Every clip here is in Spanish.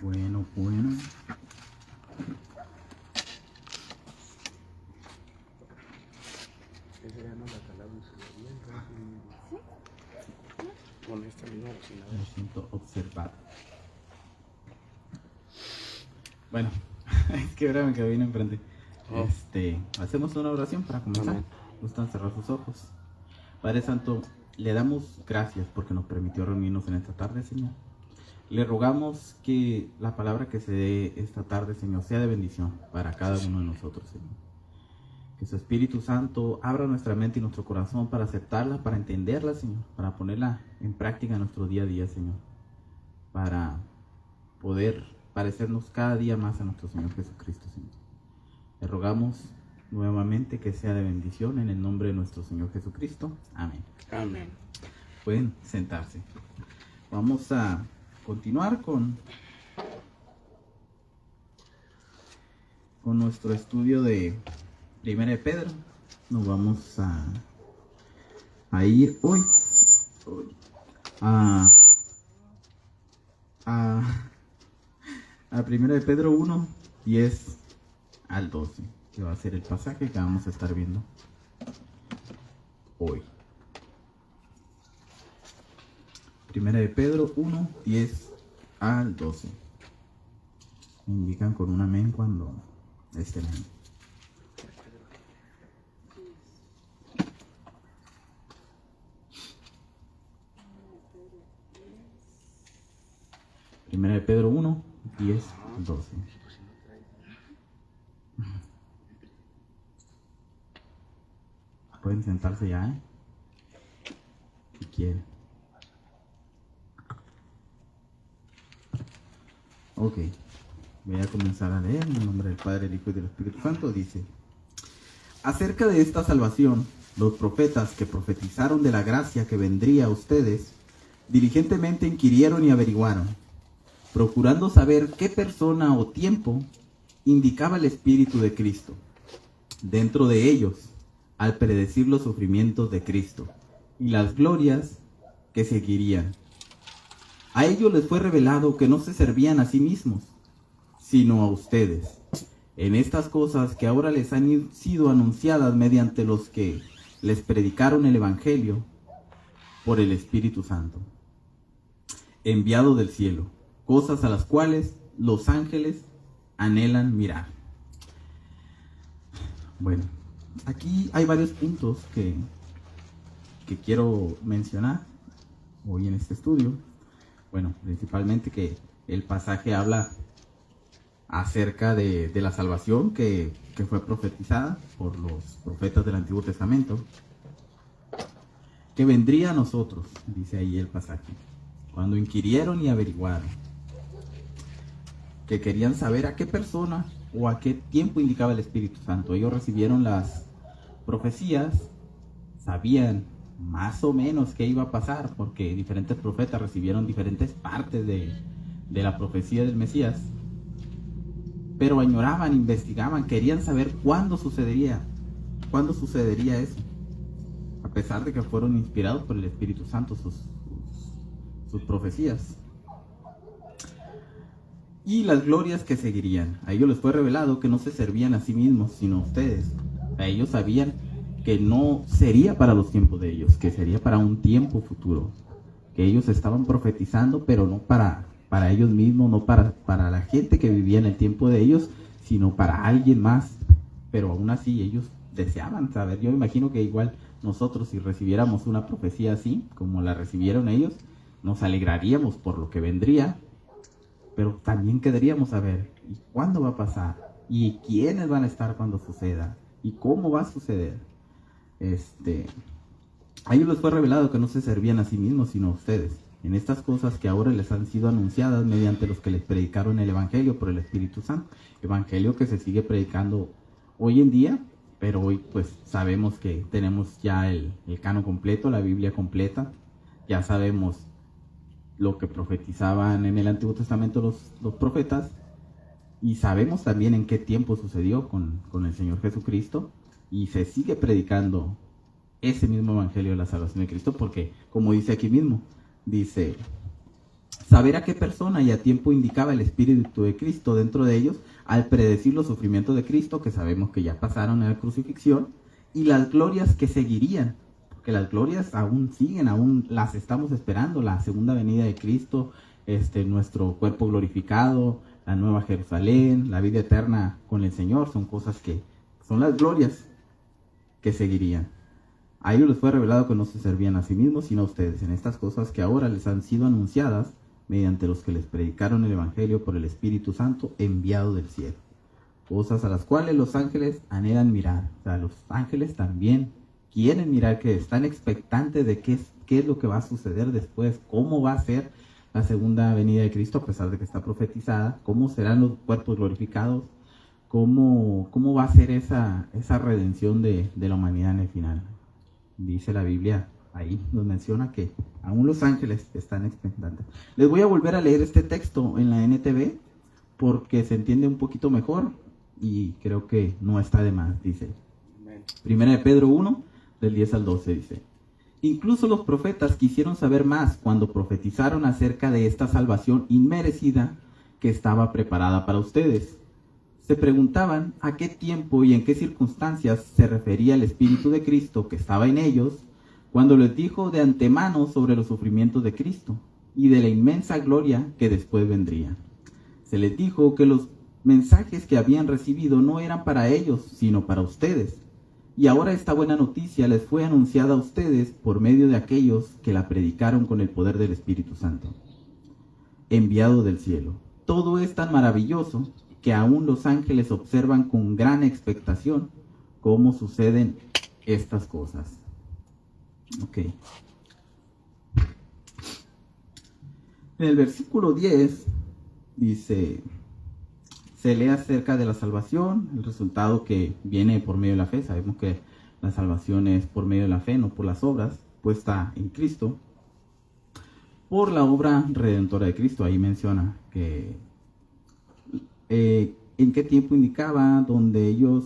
Bueno. Esa ya no la calamos bien, con esta misma bocina. Me siento observado. Bueno, es que ahora me quedé bien enfrente. Hacemos una oración para comenzar. Amén. Gustan cerrar sus ojos. Padre Santo, le damos gracias porque nos permitió reunirnos en esta tarde, Señor. Le rogamos que la palabra que se dé esta tarde, Señor, sea de bendición para cada uno de nosotros, Señor. Que su Espíritu Santo abra nuestra mente y nuestro corazón para aceptarla, para entenderla, Señor, para ponerla en práctica en nuestro día a día, Señor, para poder parecernos cada día más a nuestro Señor Jesucristo, Señor. Le rogamos nuevamente que sea de bendición en el nombre de nuestro Señor Jesucristo. Amén. Amén. Pueden sentarse. Vamos a continuar con nuestro estudio de Primera de Pedro. Nos vamos a ir hoy a Primera de Pedro 1, 10 al 12, que va a ser el pasaje que vamos a estar viendo hoy. Primera de Pedro 1, 10 al 12. Me indican con un amén cuando estén ahí. Primera de Pedro 1, 10 al 12. Pueden sentarse ya, si quieren. Ok, voy a comenzar a leer en el nombre del Padre, del Hijo y del Espíritu Santo. Dice: acerca de esta salvación, los profetas que profetizaron de la gracia que vendría a ustedes, diligentemente inquirieron y averiguaron, procurando saber qué persona o tiempo indicaba el Espíritu de Cristo dentro de ellos, al predecir los sufrimientos de Cristo y las glorias que seguirían. A ellos les fue revelado que no se servían a sí mismos, sino a ustedes, en estas cosas que ahora les han sido anunciadas mediante los que les predicaron el Evangelio por el Espíritu Santo, enviado del cielo, cosas a las cuales los ángeles anhelan mirar. Bueno, aquí hay varios puntos que quiero mencionar hoy en este estudio. Bueno, principalmente que el pasaje habla acerca de la salvación que fue profetizada por los profetas del Antiguo Testamento, que vendría a nosotros, dice ahí el pasaje, cuando inquirieron y averiguaron, que querían saber a qué persona o a qué tiempo indicaba el Espíritu Santo. Ellos recibieron las profecías, sabían más o menos qué iba a pasar, porque diferentes profetas recibieron diferentes partes de la profecía del Mesías, pero añoraban, investigaban, querían saber cuándo sucedería eso, a pesar de que fueron inspirados por el Espíritu Santo sus profecías. Y las glorias que seguirían. A ellos les fue revelado que no se servían a sí mismos, sino a ustedes. A ellos sabían que no sería para los tiempos de ellos, que sería para un tiempo futuro. Que ellos estaban profetizando, pero no para ellos mismos, no para la gente que vivía en el tiempo de ellos, sino para alguien más. Pero aún así ellos deseaban saber. Yo me imagino que igual nosotros, si recibiéramos una profecía así, como la recibieron ellos, nos alegraríamos por lo que vendría, pero también querríamos saber ¿y cuándo va a pasar? ¿Y quiénes van a estar cuando suceda? ¿Y cómo va a suceder? A ellos les fue revelado que no se servían a sí mismos, sino a ustedes, en estas cosas que ahora les han sido anunciadas mediante los que les predicaron el Evangelio por el Espíritu Santo. Evangelio que se sigue predicando hoy en día, pero hoy pues sabemos que tenemos ya el canon completo, la Biblia completa. Ya sabemos lo que profetizaban en el Antiguo Testamento los profetas, y sabemos también en qué tiempo sucedió con el Señor Jesucristo, y se sigue predicando ese mismo Evangelio de la salvación de Cristo, porque como dice aquí mismo, dice saber a qué persona y a tiempo indicaba el Espíritu de Cristo dentro de ellos al predecir los sufrimientos de Cristo, que sabemos que ya pasaron en la crucifixión, y las glorias que seguirían, porque las glorias aún siguen, aún las estamos esperando, la segunda venida de Cristo, nuestro cuerpo glorificado, la nueva Jerusalén, la vida eterna con el Señor, son cosas que son las glorias que seguirían. A ellos les fue revelado que no se servían a sí mismos, sino a ustedes, en estas cosas que ahora les han sido anunciadas mediante los que les predicaron el Evangelio por el Espíritu Santo enviado del cielo. Cosas a las cuales los ángeles anhelan mirar. O sea, los ángeles también quieren mirar, que están expectantes de qué es lo que va a suceder después, cómo va a ser la segunda venida de Cristo, a pesar de que está profetizada, cómo serán los cuerpos glorificados, cómo va a ser esa redención de la humanidad en el final. Dice la Biblia, ahí nos menciona que aún los ángeles están expectantes. Les voy a volver a leer este texto en la NTV porque se entiende un poquito mejor y creo que no está de más. Dice, Primera de Pedro 1, del 10 al 12, dice: incluso los profetas quisieron saber más cuando profetizaron acerca de esta salvación inmerecida que estaba preparada para ustedes. Se preguntaban a qué tiempo y en qué circunstancias se refería el Espíritu de Cristo que estaba en ellos, cuando les dijo de antemano sobre los sufrimientos de Cristo y de la inmensa gloria que después vendría. Se les dijo que los mensajes que habían recibido no eran para ellos, sino para ustedes. Y ahora esta buena noticia les fue anunciada a ustedes por medio de aquellos que la predicaron con el poder del Espíritu Santo, enviado del cielo. Todo es tan maravilloso que aún los ángeles observan con gran expectación cómo suceden estas cosas. Ok. En el versículo 10 dice, se lee acerca de la salvación, el resultado que viene por medio de la fe. Sabemos que la salvación es por medio de la fe, no por las obras, puesta en Cristo, por la obra redentora de Cristo. Ahí menciona que en qué tiempo indicaba, donde ellos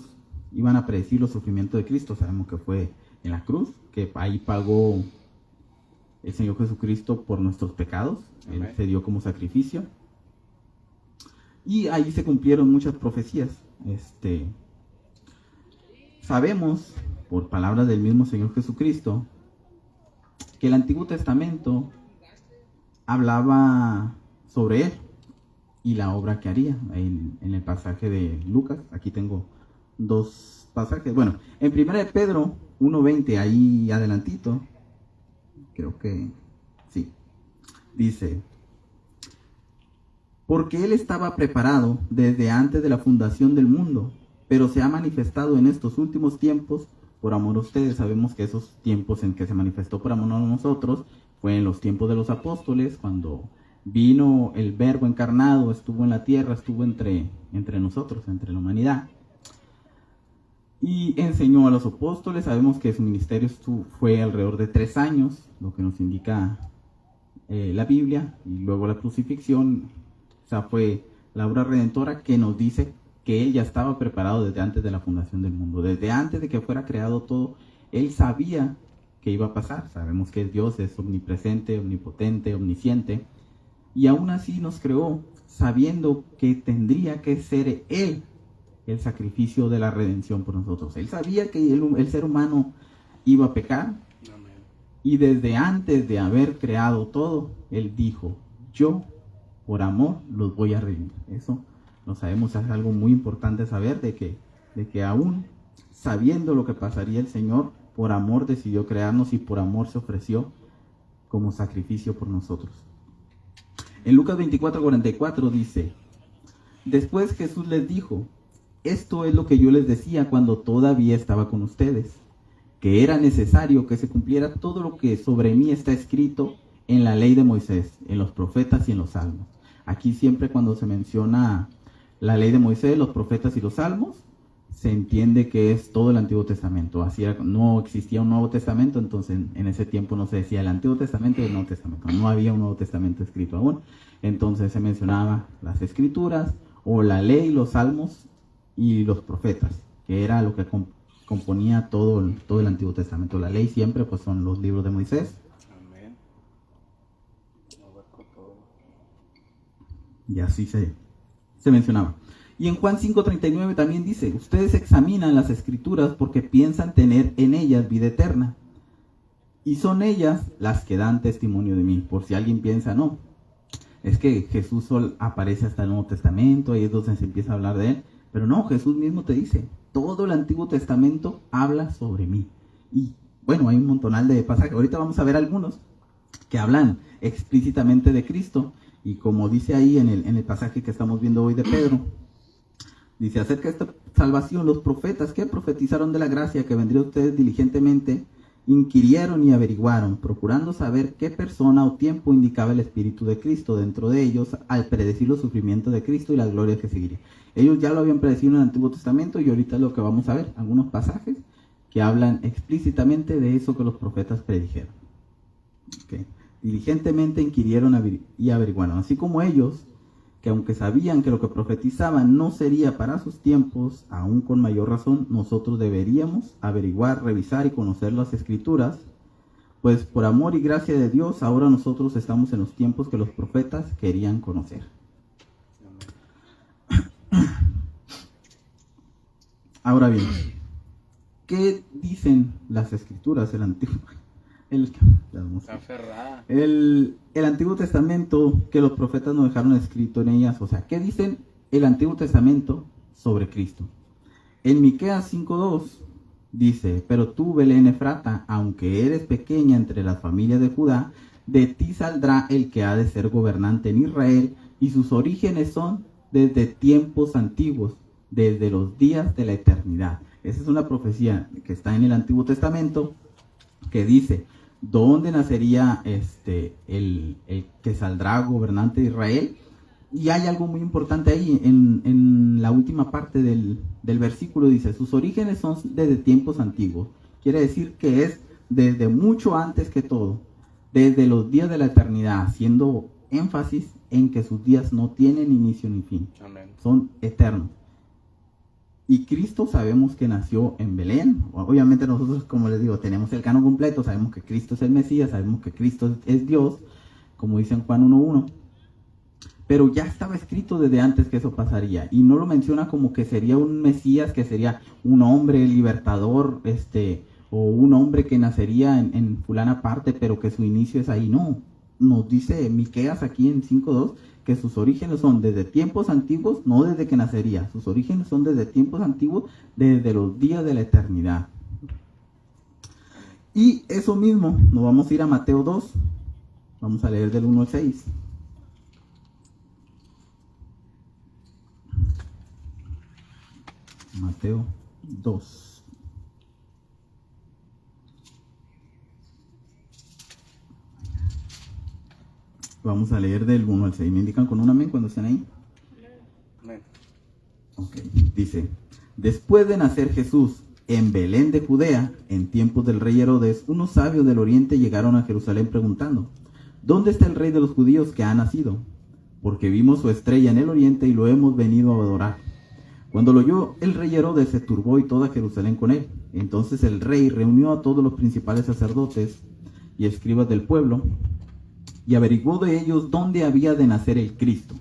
iban a predecir los sufrimientos de Cristo. Sabemos que fue en la cruz, que ahí pagó el Señor Jesucristo por nuestros pecados. Él se dio como sacrificio. Y ahí se cumplieron muchas profecías. Sabemos, por palabras del mismo Señor Jesucristo, que el Antiguo Testamento hablaba sobre Él y la obra que haría. En el pasaje de Lucas, aquí tengo dos pasajes. Bueno, en 1 de Pedro 1:20, ahí adelantito, creo que sí, dice: porque Él estaba preparado desde antes de la fundación del mundo, pero se ha manifestado en estos últimos tiempos por amor a ustedes. Sabemos que esos tiempos en que se manifestó por amor a nosotros fue en los tiempos de los apóstoles, cuando vino el Verbo encarnado, estuvo en la tierra, estuvo entre nosotros, entre la humanidad, y enseñó a los apóstoles. Sabemos que su ministerio fue alrededor de 3 años, lo que nos indica la Biblia, y luego la crucifixión. O sea, fue la obra redentora que nos dice que Él ya estaba preparado desde antes de la fundación del mundo. Desde antes de que fuera creado todo, Él sabía que iba a pasar. Sabemos que Dios es omnipresente, omnipotente, omnisciente, y aún así nos creó sabiendo que tendría que ser Él el sacrificio de la redención por nosotros. Él sabía que el ser humano iba a pecar. Amén. Y desde antes de haber creado todo, Él dijo: yo por amor los voy a redimir. Eso lo sabemos, es algo muy importante saber, de que aún sabiendo lo que pasaría, el Señor por amor decidió crearnos y por amor se ofreció como sacrificio por nosotros. En Lucas 24:44 dice: después Jesús les dijo: esto es lo que yo les decía cuando todavía estaba con ustedes, que era necesario que se cumpliera todo lo que sobre mí está escrito en la ley de Moisés, en los profetas y en los salmos. Aquí siempre cuando se menciona la ley de Moisés, los profetas y los salmos, se entiende que es todo el Antiguo Testamento. Así era, no existía un Nuevo Testamento, entonces en ese tiempo no se decía el Antiguo Testamento y el Nuevo Testamento. No había un Nuevo Testamento escrito aún. Entonces se mencionaba las Escrituras, o la ley, los salmos y los profetas, que era lo que componía todo el Antiguo Testamento. La ley siempre pues son los libros de Moisés. Y así se mencionaba. Y en Juan 5:39 también dice, ustedes examinan las escrituras porque piensan tener en ellas vida eterna. Y son ellas las que dan testimonio de mí. Por si alguien piensa, no, es que Jesús solo aparece hasta el Nuevo Testamento, ahí es donde se empieza a hablar de él. Pero no, Jesús mismo te dice, todo el Antiguo Testamento habla sobre mí. Y bueno, hay un montonal de pasajes. Ahorita vamos a ver algunos que hablan explícitamente de Cristo. Y como dice ahí en el pasaje que estamos viendo hoy de Pedro, dice, acerca de esta salvación, los profetas que profetizaron de la gracia que vendría a ustedes diligentemente, inquirieron y averiguaron, procurando saber qué persona o tiempo indicaba el Espíritu de Cristo dentro de ellos al predecir los sufrimientos de Cristo y las glorias que seguirían. Ellos ya lo habían predecido en el Antiguo Testamento y ahorita es lo que vamos a ver, algunos pasajes que hablan explícitamente de eso que los profetas predijeron. Okay. Diligentemente inquirieron y averiguaron, así como ellos, que aunque sabían que lo que profetizaban no sería para sus tiempos, aún con mayor razón, nosotros deberíamos averiguar, revisar y conocer las Escrituras, pues por amor y gracia de Dios, ahora nosotros estamos en los tiempos que los profetas querían conocer. Ahora bien, ¿qué dicen las Escrituras, el Antiguo? El Antiguo Testamento, que los profetas nos dejaron escrito en ellas, o sea, ¿qué dicen el Antiguo Testamento sobre Cristo? En Miqueas 5:2 dice, pero tú, Belén Efrata, aunque eres pequeña entre las familias de Judá, de ti saldrá el que ha de ser gobernante en Israel, y sus orígenes son desde tiempos antiguos, desde los días de la eternidad. Esa es una profecía que está en el Antiguo Testamento, que dice, ¿dónde nacería el que saldrá gobernante de Israel? Y hay algo muy importante ahí, en la última parte del versículo dice, sus orígenes son desde tiempos antiguos. Quiere decir que es desde mucho antes que todo, desde los días de la eternidad, haciendo énfasis en que sus días no tienen inicio ni fin. Amén. Son eternos. Y Cristo sabemos que nació en Belén. Obviamente nosotros, como les digo, tenemos el canon completo, sabemos que Cristo es el Mesías, sabemos que Cristo es Dios, como dice en Juan 1:1. Pero ya estaba escrito desde antes que eso pasaría. Y no lo menciona como que sería un Mesías, que sería un hombre libertador, o un hombre que nacería en fulana parte, pero que su inicio es ahí. No, nos dice Miqueas aquí en 5:2, que sus orígenes son desde tiempos antiguos, no desde que nacería. Sus orígenes son desde tiempos antiguos, desde los días de la eternidad. Y eso mismo, nos vamos a ir a Mateo 2. Vamos a leer del 1 al 6. Mateo 2. Vamos a leer del 1 al 6. ¿Me indican con un amén cuando estén ahí? Amén. Ok, dice, después de nacer Jesús en Belén de Judea, en tiempos del rey Herodes, unos sabios del oriente llegaron a Jerusalén preguntando, ¿dónde está el rey de los judíos que ha nacido? Porque vimos su estrella en el oriente y lo hemos venido a adorar. Cuando lo oyó el rey Herodes se turbó y toda Jerusalén con él. Entonces el rey reunió a todos los principales sacerdotes y escribas del pueblo, y averiguó de ellos dónde había de nacer el Cristo.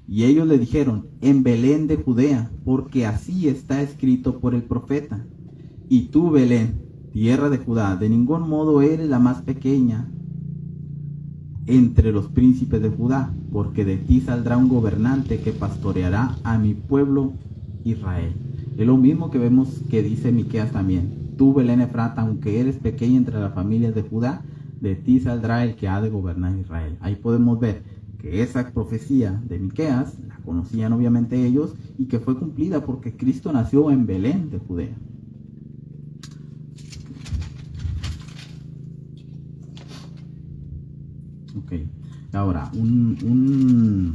Y ellos le dijeron, en Belén de Judea, porque así está escrito por el profeta. Y tú, Belén, tierra de Judá, de ningún modo eres la más pequeña entre los príncipes de Judá, porque de ti saldrá un gobernante que pastoreará a mi pueblo Israel. Es lo mismo que vemos que dice Miqueas también. Tú, Belén Efrata, aunque eres pequeña entre las familias de Judá, de ti saldrá el que ha de gobernar Israel. Ahí podemos ver que esa profecía de Miqueas la conocían obviamente ellos y que fue cumplida porque Cristo nació en Belén de Judea. Ok, ahora un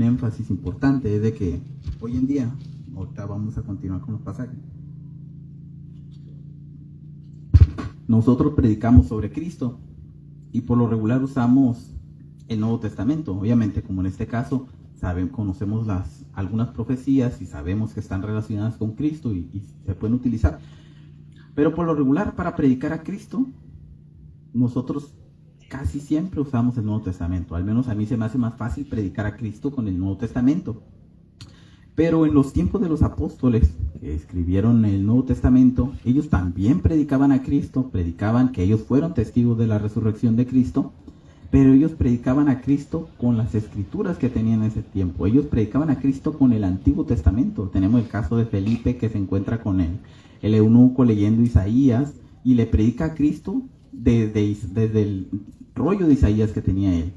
énfasis importante es de que hoy en día, ahorita vamos a continuar con los pasajes, nosotros predicamos sobre Cristo y por lo regular usamos el Nuevo Testamento. Obviamente, como en este caso, conocemos algunas profecías y sabemos que están relacionadas con Cristo y se pueden utilizar. Pero por lo regular, para predicar a Cristo, nosotros casi siempre usamos el Nuevo Testamento. Al menos a mí se me hace más fácil predicar a Cristo con el Nuevo Testamento. Pero en los tiempos de los apóstoles que escribieron el Nuevo Testamento, ellos también predicaban a Cristo, predicaban que ellos fueron testigos de la resurrección de Cristo, pero ellos predicaban a Cristo con las escrituras que tenían en ese tiempo. Ellos predicaban a Cristo con el Antiguo Testamento. Tenemos el caso de Felipe, que se encuentra con el eunuco leyendo Isaías y le predica a Cristo desde el rollo de Isaías que tenía él.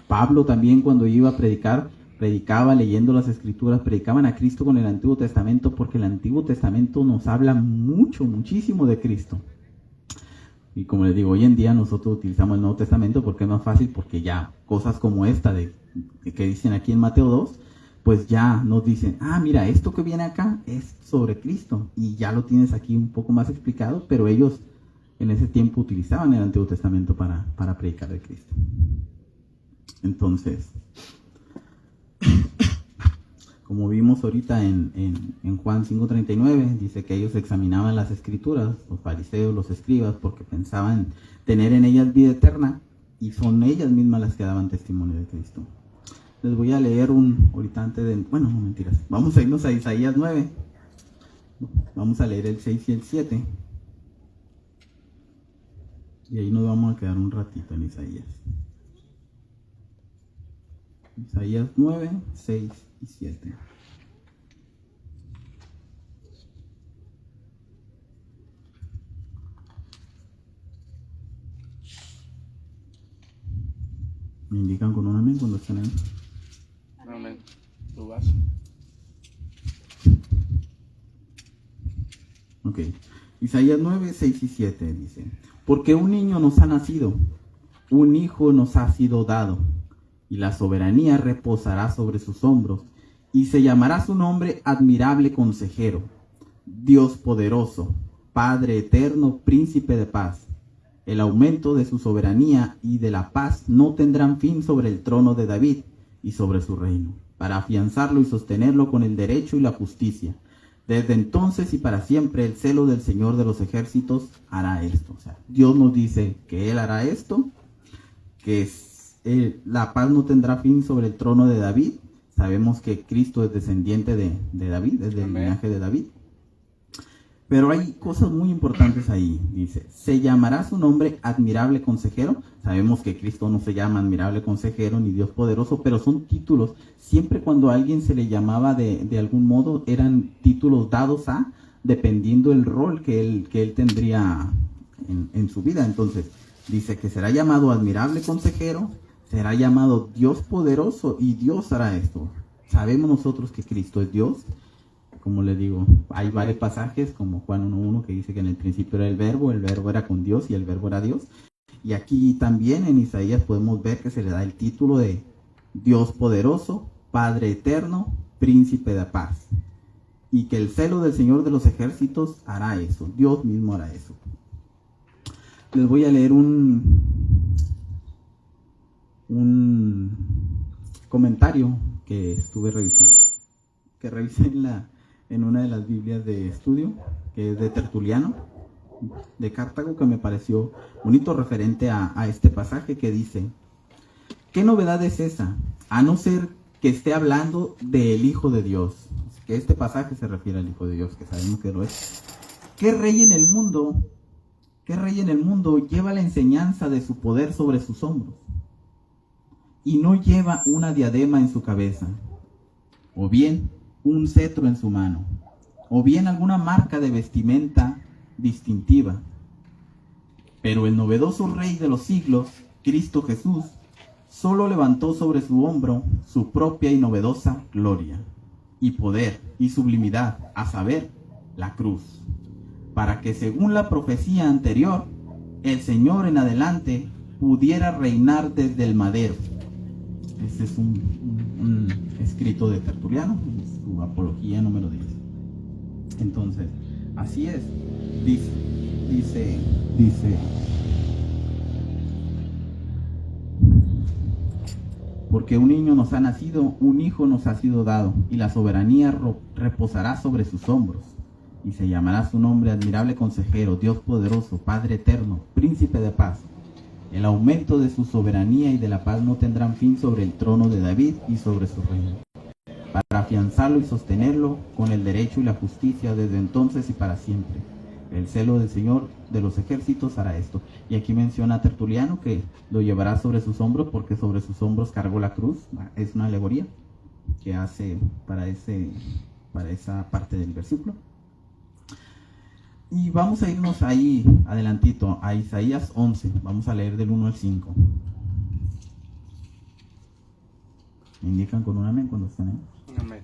Pablo también, cuando iba a predicar, predicaba leyendo las escrituras, predicaban a Cristo con el Antiguo Testamento, porque el Antiguo Testamento nos habla muchísimo de Cristo. Y como les digo, hoy en día nosotros utilizamos el Nuevo Testamento porque es más fácil, porque ya cosas como esta que dicen aquí en Mateo 2, pues ya nos dicen, mira, esto que viene acá es sobre Cristo, y ya lo tienes aquí un poco más explicado, pero ellos en ese tiempo utilizaban el Antiguo Testamento para predicar de Cristo. Entonces, como vimos ahorita en Juan 5:39, dice que ellos examinaban las escrituras, los fariseos, los escribas, porque pensaban tener en ellas vida eterna, y son ellas mismas las que daban testimonio de Cristo. Les voy a leer ahorita antes de... Bueno, no, mentiras. Vamos a irnos a Isaías 9. Vamos a leer el 6 y el 7. Y ahí nos vamos a quedar un ratito en Isaías. Isaías 9, 6 y 7. Me indican con un amén cuando estén ahí. Amén. Tú vas. Ok. Isaías 9, 6 y 7 dice: Porque un niño nos ha nacido, un hijo nos ha sido dado, y la soberanía reposará sobre sus hombros, y se llamará su nombre Admirable Consejero, Dios Poderoso, Padre Eterno, Príncipe de Paz. El aumento de su soberanía y de la paz no tendrán fin sobre el trono de David y sobre su reino, para afianzarlo y sostenerlo con el derecho y la justicia. Desde entonces y para siempre el celo del Señor de los ejércitos hará esto. O sea, Dios nos dice que Él hará esto, que la paz no tendrá fin sobre el trono de David. Sabemos que Cristo es descendiente de David, es del linaje de David. Pero hay cosas muy importantes ahí. Dice, se llamará su nombre Admirable Consejero. Sabemos que Cristo no se llama Admirable Consejero ni Dios Poderoso, pero son títulos. Siempre cuando a alguien se le llamaba de algún modo, eran títulos dados dependiendo el rol que él tendría en su vida. Entonces, dice que será llamado Admirable Consejero, será llamado Dios Poderoso, y Dios hará esto. Sabemos nosotros que Cristo es Dios. Como les digo, hay varios pasajes como Juan 1:1 que dice que en el principio era el verbo era con Dios y el verbo era Dios. Y aquí también en Isaías podemos ver que se le da el título de Dios Poderoso, Padre Eterno, Príncipe de Paz. Y que el celo del Señor de los ejércitos hará eso, Dios mismo hará eso. Les voy a leer un comentario que estuve revisando, que revisé en una de las Biblias de estudio, que es de Tertuliano, de Cartago, que me pareció bonito referente a este pasaje, que dice: ¿qué novedad es esa? A no ser que esté hablando del Hijo de Dios. Que este pasaje se refiere al Hijo de Dios, que sabemos que lo es. ¿Qué rey en el mundo lleva la enseñanza de su poder sobre sus hombros y no lleva una diadema en su cabeza, o bien un cetro en su mano, o bien alguna marca de vestimenta distintiva? Pero el novedoso Rey de los siglos, Cristo Jesús, solo levantó sobre su hombro su propia y novedosa gloria, y poder y sublimidad, a saber, la cruz, para que según la profecía anterior, el Señor en adelante pudiera reinar desde el madero. Este es un escrito de Tertuliano, su apología número 10. Entonces, así es. Dice, porque un niño nos ha nacido, un hijo nos ha sido dado, y la soberanía reposará sobre sus hombros. Y se llamará su nombre Admirable Consejero, Dios Poderoso, Padre Eterno, Príncipe de Paz. El aumento de su soberanía y de la paz no tendrán fin sobre el trono de David y sobre su reino, para afianzarlo y sostenerlo con el derecho y la justicia desde entonces y para siempre. El celo del Señor de los ejércitos hará esto. Y aquí menciona a Tertuliano que lo llevará sobre sus hombros porque sobre sus hombros cargó la cruz. Es una alegoría que hace para esa parte del versículo. Y vamos a irnos ahí adelantito a Isaías 11. Vamos a leer del 1 al 5. Me indican con un amén cuando estén ahí. Amén.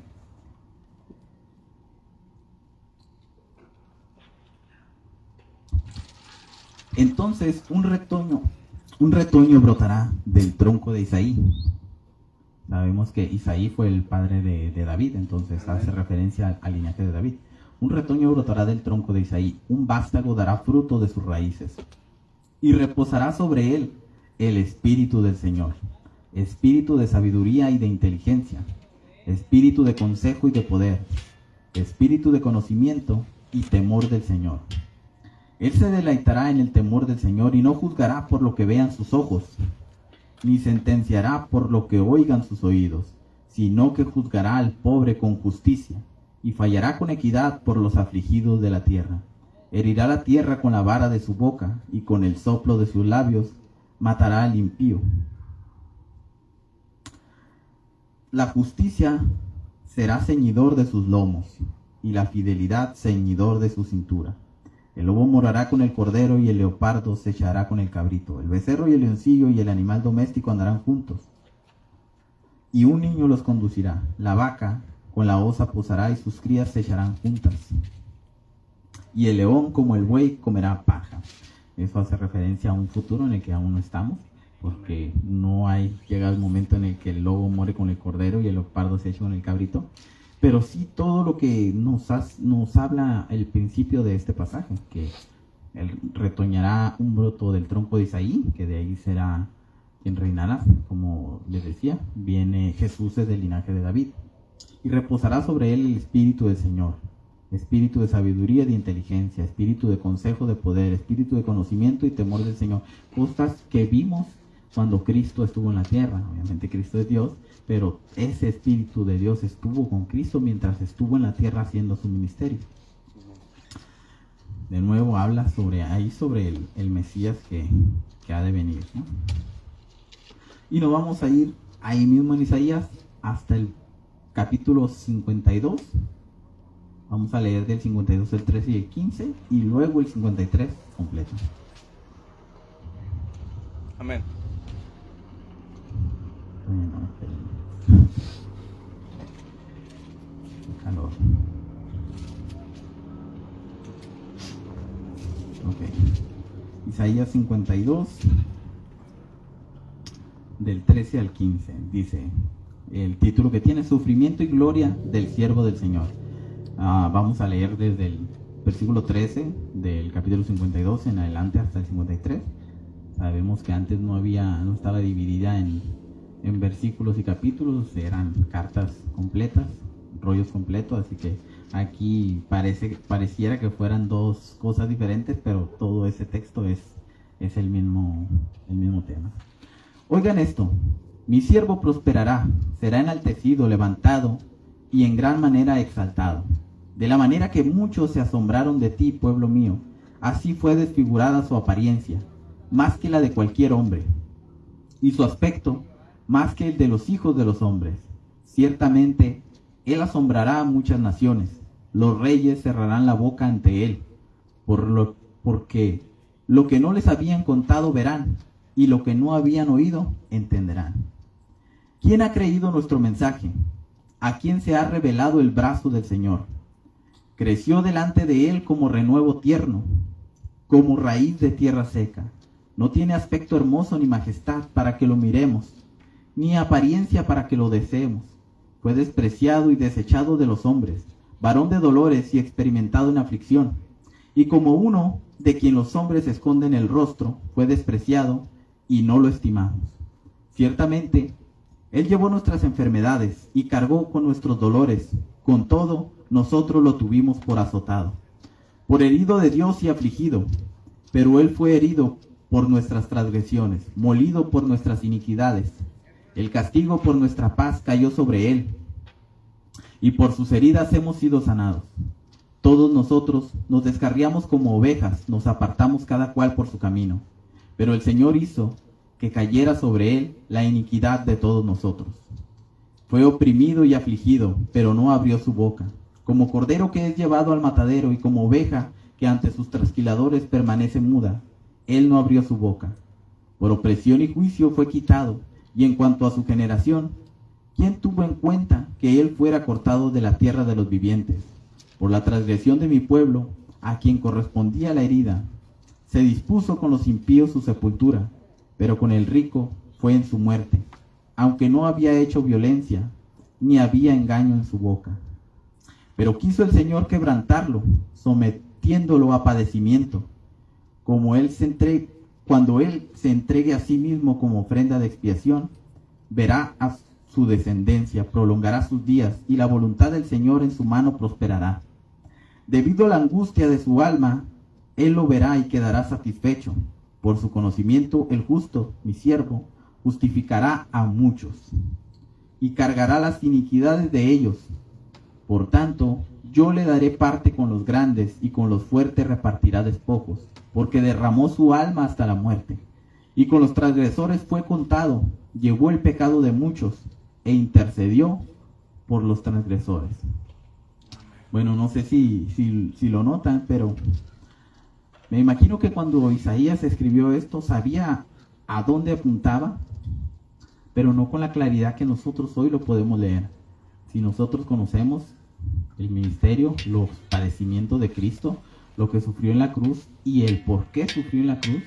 Entonces un retoño brotará del tronco de Isaí. Sabemos que Isaí fue el padre de David, entonces hace referencia al linaje de David. Un retoño brotará del tronco de Isaí, un vástago dará fruto de sus raíces, y reposará sobre él el espíritu del Señor, espíritu de sabiduría y de inteligencia, espíritu de consejo y de poder, espíritu de conocimiento y temor del Señor. Él se deleitará en el temor del Señor y no juzgará por lo que vean sus ojos, ni sentenciará por lo que oigan sus oídos, sino que juzgará al pobre con justicia y fallará con equidad por los afligidos de la tierra. Herirá la tierra con la vara de su boca y con el soplo de sus labios matará al impío. La justicia será ceñidor de sus lomos y la fidelidad ceñidor de su cintura. El lobo morará con el cordero y el leopardo se echará con el cabrito. El becerro y el leoncillo y el animal doméstico andarán juntos. Y un niño los conducirá. La vaca con la osa posará y sus crías se echarán juntas. Y el león como el buey comerá paja. Eso hace referencia a un futuro en el que aún no estamos, porque llega el momento en el que el lobo muere con el cordero y el leopardo se echa con el cabrito. Pero sí todo lo que nos habla el principio de este pasaje, que él retoñará un broto del tronco de Isaí, que de ahí será quien reinará, como les decía, viene Jesús es del linaje de David, y reposará sobre él el espíritu del Señor, espíritu de sabiduría y de inteligencia, espíritu de consejo, de poder, espíritu de conocimiento y temor del Señor, cosas que vimos cuando Cristo estuvo en la tierra. Obviamente Cristo es Dios, pero ese Espíritu de Dios estuvo con Cristo mientras estuvo en la tierra haciendo su ministerio. De nuevo habla sobre el Mesías que ha de venir, ¿no? Y nos vamos a ir ahí mismo en Isaías hasta el capítulo 52. Vamos a leer del 52 el 13 y el 15 y luego el 53 completo. Amén. Calor. Isaías 52 del 13 al 15 dice el título que tiene: Sufrimiento y gloria del siervo del Señor. Vamos a leer desde el versículo 13 del capítulo 52 en adelante hasta el 53. Sabemos que antes no estaba dividida en versículos y capítulos, eran cartas completas, rollos completos, así que aquí pareciera que fueran dos cosas diferentes, pero todo ese texto es el mismo tema. Oigan esto: mi siervo prosperará, será enaltecido, levantado y en gran manera exaltado. De la manera que muchos se asombraron de ti, pueblo mío, así fue desfigurada su apariencia, más que la de cualquier hombre, y su aspecto más que el de los hijos de los hombres. Ciertamente, él asombrará a muchas naciones, los reyes cerrarán la boca ante él, porque lo que no les habían contado verán, y lo que no habían oído entenderán. ¿Quién ha creído nuestro mensaje? ¿A quién se ha revelado el brazo del Señor? Creció delante de él como renuevo tierno, como raíz de tierra seca. No tiene aspecto hermoso ni majestad para que lo miremos, ni apariencia para que lo deseemos. Fue despreciado y desechado de los hombres, varón de dolores y experimentado en aflicción. Y como uno de quien los hombres esconden el rostro, fue despreciado y no lo estimamos. Ciertamente, él llevó nuestras enfermedades y cargó con nuestros dolores. Con todo, nosotros lo tuvimos por azotado, por herido de Dios y afligido. Pero él fue herido por nuestras transgresiones, molido por nuestras iniquidades. El castigo por nuestra paz cayó sobre él, y por sus heridas hemos sido sanados. Todos nosotros nos descarriamos como ovejas, nos apartamos cada cual por su camino. Pero el Señor hizo que cayera sobre él la iniquidad de todos nosotros. Fue oprimido y afligido, pero no abrió su boca. Como cordero que es llevado al matadero y como oveja que ante sus trasquiladores permanece muda, él no abrió su boca. Por opresión y juicio fue quitado. Y en cuanto a su generación, ¿quién tuvo en cuenta que él fuera cortado de la tierra de los vivientes? Por la transgresión de mi pueblo, a quien correspondía la herida, se dispuso con los impíos su sepultura, pero con el rico fue en su muerte, aunque no había hecho violencia, ni había engaño en su boca. Pero quiso el Señor quebrantarlo, sometiéndolo a padecimiento, cuando él se entregue a sí mismo como ofrenda de expiación, verá a su descendencia, prolongará sus días, y la voluntad del Señor en su mano prosperará. Debido a la angustia de su alma, él lo verá y quedará satisfecho. Por su conocimiento, el justo, mi siervo, justificará a muchos, y cargará las iniquidades de ellos. Por tanto, yo le daré parte con los grandes, y con los fuertes repartirá despojos, porque derramó su alma hasta la muerte. Y con los transgresores fue contado, llevó el pecado de muchos, e intercedió por los transgresores. Bueno, no sé si lo notan, pero me imagino que cuando Isaías escribió esto, sabía a dónde apuntaba, pero no con la claridad que nosotros hoy lo podemos leer. Si nosotros conocemos el ministerio, los padecimientos de Cristo, lo que sufrió en la cruz y el por qué sufrió en la cruz,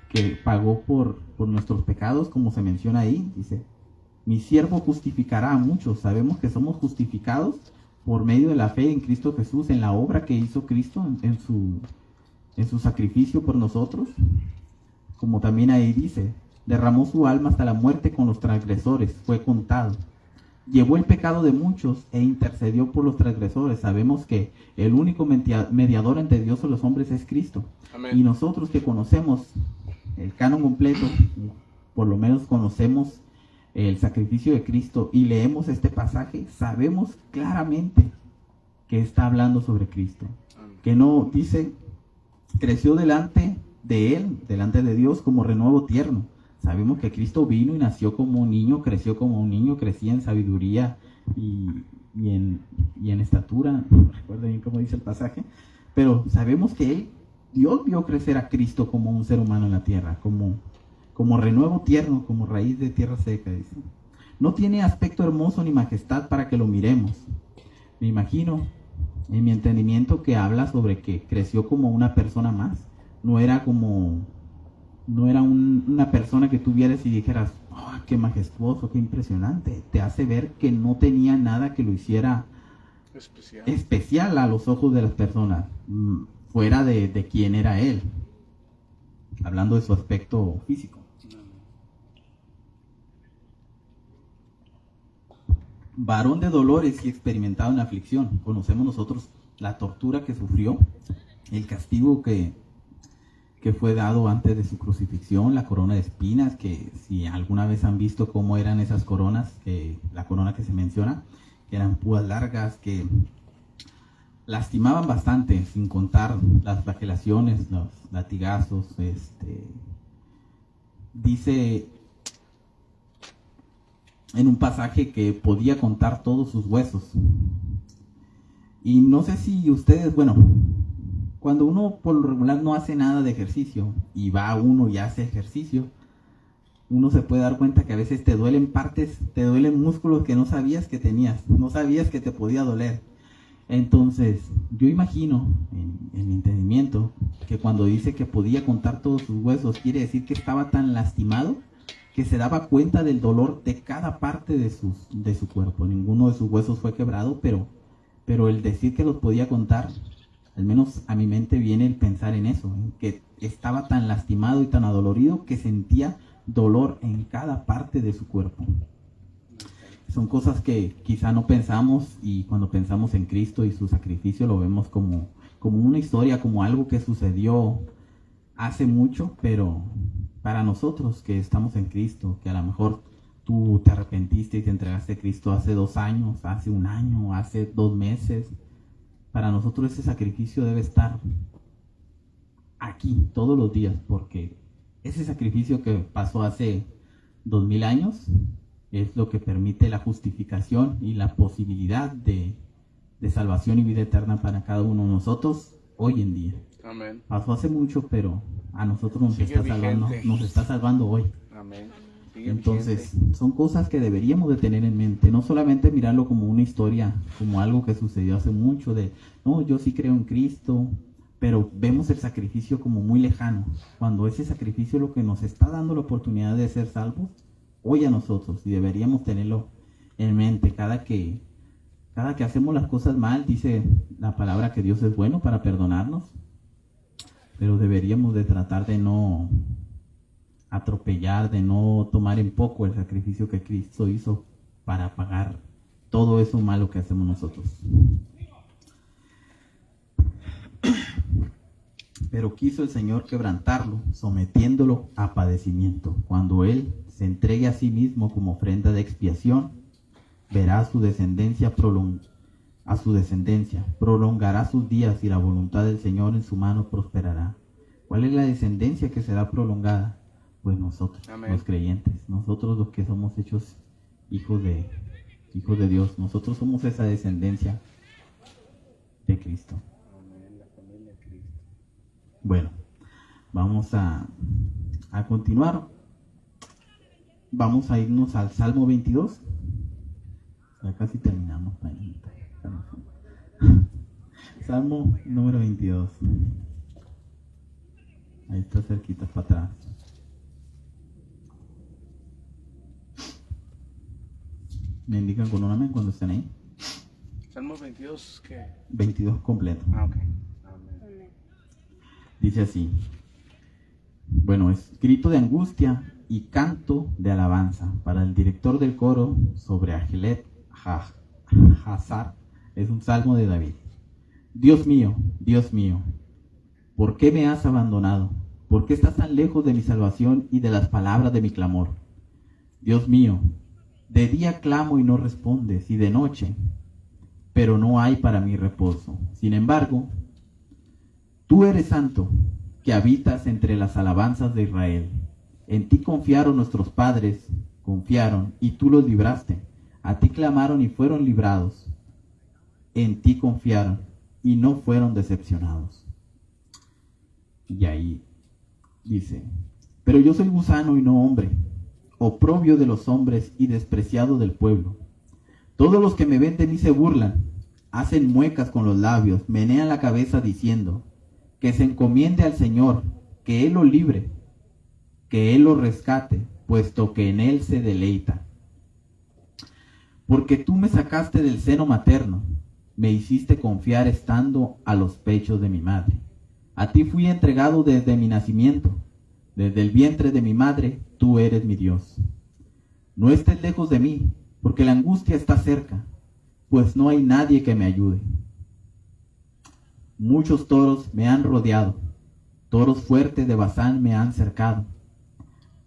que pagó por nuestros pecados, como se menciona ahí, dice, mi siervo justificará a muchos. Sabemos que somos justificados por medio de la fe en Cristo Jesús, en la obra que hizo Cristo en su sacrificio por nosotros. Como también ahí dice, derramó su alma hasta la muerte con los transgresores, fue contado. Llevó el pecado de muchos e intercedió por los transgresores. Sabemos que el único mediador entre Dios y los hombres es Cristo. Amén. Y nosotros que conocemos el canon completo, por lo menos conocemos el sacrificio de Cristo y leemos este pasaje, sabemos claramente que está hablando sobre Cristo. Amén. Que no dice, creció delante de él, delante de Dios, como renuevo tierno. Sabemos que Cristo vino y nació como un niño, creció como un niño, crecía en sabiduría y en estatura, no recuerdo bien cómo dice el pasaje, pero sabemos que Dios vio crecer a Cristo como un ser humano en la tierra, como renuevo tierno, como raíz de tierra seca, dice. No tiene aspecto hermoso ni majestad para que lo miremos. Me imagino, en mi entendimiento, que habla sobre que creció como una persona más, no era una persona que tú vieras y dijeras, oh, qué majestuoso, qué impresionante. Te hace ver que no tenía nada que lo hiciera especial a los ojos de las personas, fuera de quién era él, hablando de su aspecto físico. Varón de dolores y experimentado en la aflicción. Conocemos nosotros la tortura que sufrió, el castigo que fue dado antes de su crucifixión, la corona de espinas, que si alguna vez han visto cómo eran esas coronas, la corona que se menciona, que eran púas largas, que lastimaban bastante, sin contar las flagelaciones, los latigazos. Dice en un pasaje que podía contar todos sus huesos. Y no sé si ustedes, cuando uno por lo regular no hace nada de ejercicio y va uno y hace ejercicio, uno se puede dar cuenta que a veces te duelen partes, te duelen músculos que no sabías que tenías, no sabías que te podía doler. Entonces, yo imagino, en mi entendimiento, que cuando dice que podía contar todos sus huesos, quiere decir que estaba tan lastimado que se daba cuenta del dolor de cada parte de su cuerpo. Ninguno de sus huesos fue quebrado, pero el decir que los podía contar, al menos a mi mente viene el pensar en eso, en que estaba tan lastimado y tan adolorido que sentía dolor en cada parte de su cuerpo. Son cosas que quizá no pensamos, y cuando pensamos en Cristo y su sacrificio lo vemos como una historia, como algo que sucedió hace mucho, pero para nosotros que estamos en Cristo, que a lo mejor tú te arrepentiste y te entregaste a Cristo hace 2 años, hace 1 año, hace 2 meses, para nosotros ese sacrificio debe estar aquí todos los días, porque ese sacrificio que pasó hace 2000 años es lo que permite la justificación y la posibilidad de salvación y vida eterna para cada uno de nosotros hoy en día. Amén. Pasó hace mucho, pero a nosotros nos Sigue está salvando hoy. Amén. Sigue Entonces, vigente. son cosas que deberíamos de tener en mente, no solamente mirarlo como una historia, como algo que sucedió hace mucho, de, no, yo sí creo en Cristo, pero vemos el sacrificio como muy lejano, cuando ese sacrificio es lo que nos está dando la oportunidad de ser salvos hoy a nosotros, y deberíamos tenerlo en mente cada que hacemos las cosas mal. Dice la palabra que Dios es bueno para perdonarnos, pero deberíamos de tratar de no atropellar, de no tomar en poco el sacrificio que Cristo hizo para pagar todo eso malo que hacemos nosotros. Pero quiso el Señor quebrantarlo, sometiéndolo a padecimiento. Cuando Él se entregue a sí mismo como ofrenda de expiación, verá a su descendencia, prolongará sus días, y la voluntad del Señor en su mano prosperará. ¿Cuál es la descendencia que será prolongada? Pues nosotros, Amén. Los creyentes, nosotros los que somos hechos hijos de Dios, nosotros somos esa descendencia de Cristo. Amén. La familia de Cristo. Bueno, vamos a continuar. Vamos a irnos al Salmo 22. Ya casi terminamos. Salmo número 22. Ahí está cerquita para atrás. Me indican con un amén cuando estén ahí. Salmo 22, ¿qué? 22 completo. Ah, ok. Amén. Dice así. Bueno, es grito de angustia y canto de alabanza para el director del coro sobre Ajelet Hazar. Es un salmo de David. Dios mío, ¿por qué me has abandonado? ¿Por qué estás tan lejos de mi salvación y de las palabras de mi clamor? Dios mío, de día clamo y no respondes, y de noche, pero no hay para mí reposo. Sin embargo, tú eres santo, que habitas entre las alabanzas de Israel. En ti confiaron nuestros padres, y tú los libraste. A ti clamaron y fueron librados. En ti confiaron y no fueron decepcionados. Y ahí dice, pero yo soy gusano y no hombre, oprobio de los hombres y despreciado del pueblo. Todos los que me ven de mí se burlan, hacen muecas con los labios, menean la cabeza diciendo, que se encomiende al Señor, que Él lo libre, que Él lo rescate, puesto que en Él se deleita. Porque tú me sacaste del seno materno, me hiciste confiar estando a los pechos de mi madre. A ti fui entregado desde mi nacimiento, desde el vientre de mi madre, tú eres mi Dios. No estés lejos de mí, porque la angustia está cerca, pues no hay nadie que me ayude. Muchos toros me han rodeado, toros fuertes de Basán me han cercado.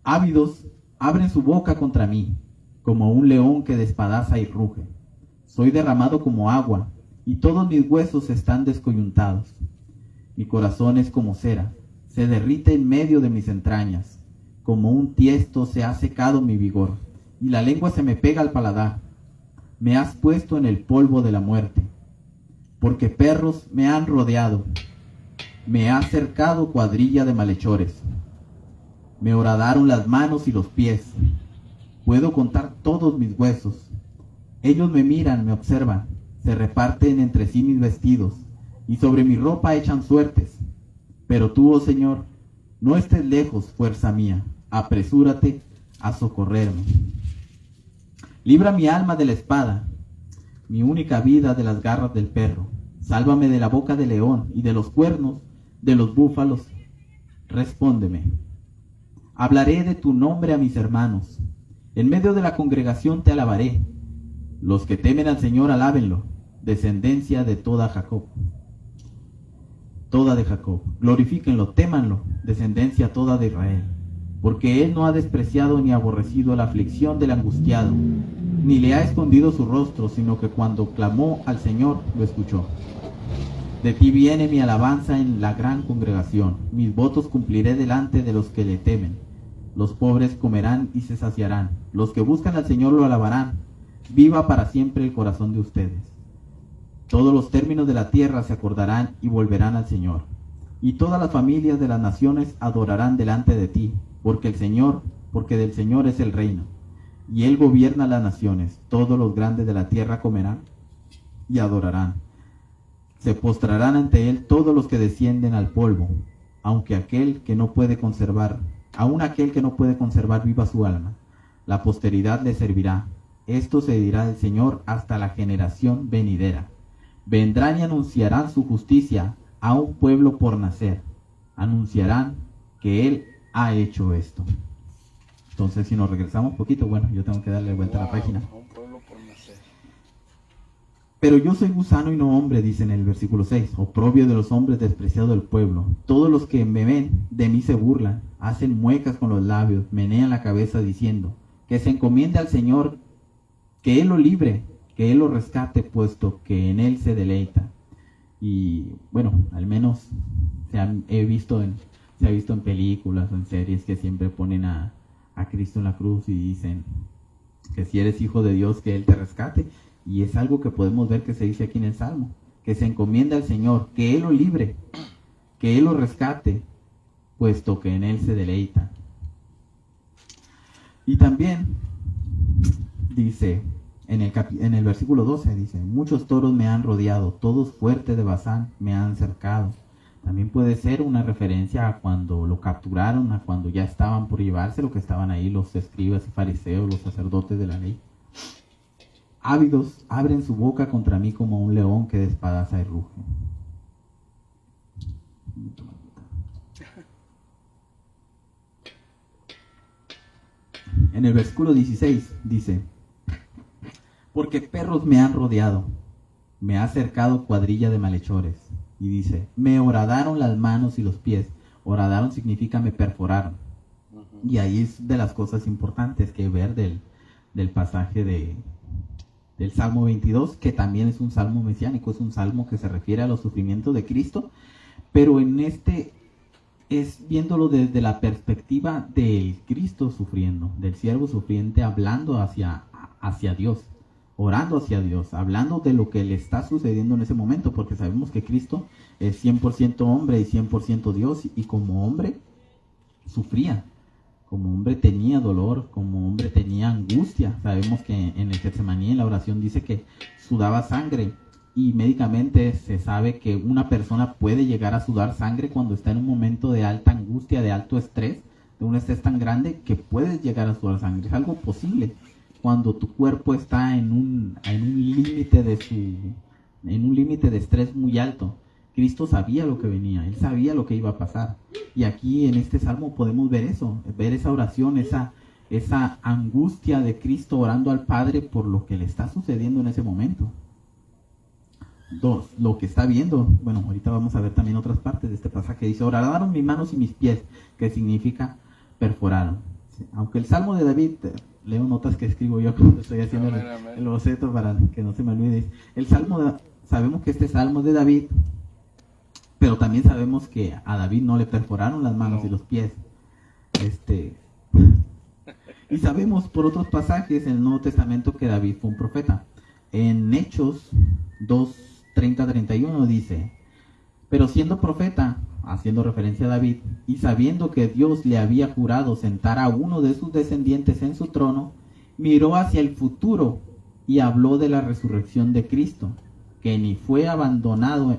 Ávidos abren su boca contra mí, como un león que despadaza y ruge. Soy derramado como agua, y todos mis huesos están descoyuntados. Mi corazón es como cera, se derrite en medio de mis entrañas. Como un tiesto se ha secado mi vigor, y la lengua se me pega al paladar. Me has puesto en el polvo de la muerte, porque perros me han rodeado. Me ha cercado cuadrilla de malhechores. Me horadaron las manos y los pies. Puedo contar todos mis huesos. Ellos me miran, me observan, se reparten entre sí mis vestidos, y sobre mi ropa echan suertes. Pero tú, oh Señor, no estés lejos, fuerza mía, apresúrate a socorrerme. Libra mi alma de la espada, mi única vida de las garras del perro. Sálvame de la boca del león y de los cuernos de los búfalos. Respóndeme. Hablaré de tu nombre a mis hermanos. En medio de la congregación te alabaré. Los que temen al Señor, alábenlo, descendencia de toda Jacob. toda de Jacob. Glorifíquenlo, témanlo, descendencia toda de Israel. Porque él no ha despreciado ni aborrecido la aflicción del angustiado, ni le ha escondido su rostro, sino que cuando clamó al Señor, lo escuchó. De ti viene mi alabanza en la gran congregación. Mis votos cumpliré delante de los que le temen. Los pobres comerán y se saciarán. Los que buscan al Señor lo alabarán. Viva para siempre el corazón de ustedes. Todos los términos de la tierra se acordarán y volverán al Señor. Y todas las familias de las naciones adorarán delante de ti, porque del Señor es el reino. Y Él gobierna las naciones. Todos los grandes de la tierra comerán y adorarán. Se postrarán ante Él todos los que descienden al polvo, aun aquel que no puede conservar viva su alma. La posteridad le servirá. Esto se dirá del Señor hasta la generación venidera. Vendrán y anunciarán su justicia a un pueblo por nacer. Anunciarán que Él ha hecho esto. Entonces, si nos regresamos un poquito, bueno, yo tengo que darle vuelta a la página. A un pueblo por nacer. Pero yo soy gusano y no hombre, dice en el versículo 6, oprobio de los hombres, despreciado del pueblo. Todos los que me ven de mí se burlan, hacen muecas con los labios, menean la cabeza diciendo, que se encomiende al Señor, que Él lo libre, que Él lo rescate, puesto que en Él se deleita. Y bueno, al menos se ha visto en películas o en series que siempre ponen a Cristo en la cruz y dicen que si eres hijo de Dios, que Él te rescate. Y es algo que podemos ver que se dice aquí en el Salmo, que se encomienda al Señor, que Él lo libre, que Él lo rescate, puesto que en Él se deleita. Y también dice, en el versículo 12, dice, muchos toros me han rodeado, todos fuertes de Basán me han cercado. También puede ser una referencia a cuando lo capturaron, a cuando ya estaban por llevárselo, que estaban ahí los escribas y fariseos, los sacerdotes de la ley. Ávidos abren su boca contra mí como un león que despadaza y ruge. En el versículo 16 dice, porque perros me han rodeado, me ha cercado cuadrilla de malhechores. Y dice, me horadaron las manos y los pies. Horadaron significa me perforaron. Y ahí es de las cosas importantes que ver del pasaje del Salmo 22, que también es un salmo mesiánico, es un salmo que se refiere a los sufrimientos de Cristo, pero en este es viéndolo desde la perspectiva del Cristo sufriendo, del siervo sufriente hablando hacia Dios, orando hacia Dios, hablando de lo que le está sucediendo en ese momento, porque sabemos que Cristo es 100% hombre y 100% Dios, y como hombre sufría. Como hombre tenía dolor, como hombre tenía angustia. Sabemos que en el Getsemaní, en la oración, dice que sudaba sangre. Y médicamente se sabe que una persona puede llegar a sudar sangre cuando está en un momento de alta angustia, de alto estrés, de un estrés tan grande que puedes llegar a sudar sangre. Es algo posible cuando tu cuerpo está en un límite de estrés muy alto. Cristo sabía lo que venía, Él sabía lo que iba a pasar. Y aquí en este salmo podemos ver eso, ver esa oración, esa angustia de Cristo orando al Padre por lo que le está sucediendo en ese momento. 2, lo que está viendo. Bueno, ahorita vamos a ver también otras partes de este pasaje. Dice, horadaron mis manos y mis pies, que significa perforaron. Aunque el Salmo de David, leo notas que escribo yo cuando estoy haciendo el boceto para que no se me olvide. Sabemos que este Salmo es de David, pero también sabemos que a David no le perforaron las manos y los pies. Y sabemos por otros pasajes en el Nuevo Testamento que David fue un profeta. En Hechos 2:30-31 dice, pero siendo profeta, haciendo referencia a David, y sabiendo que Dios le había jurado sentar a uno de sus descendientes en su trono, miró hacia el futuro y habló de la resurrección de Cristo, que ni fue abandonado,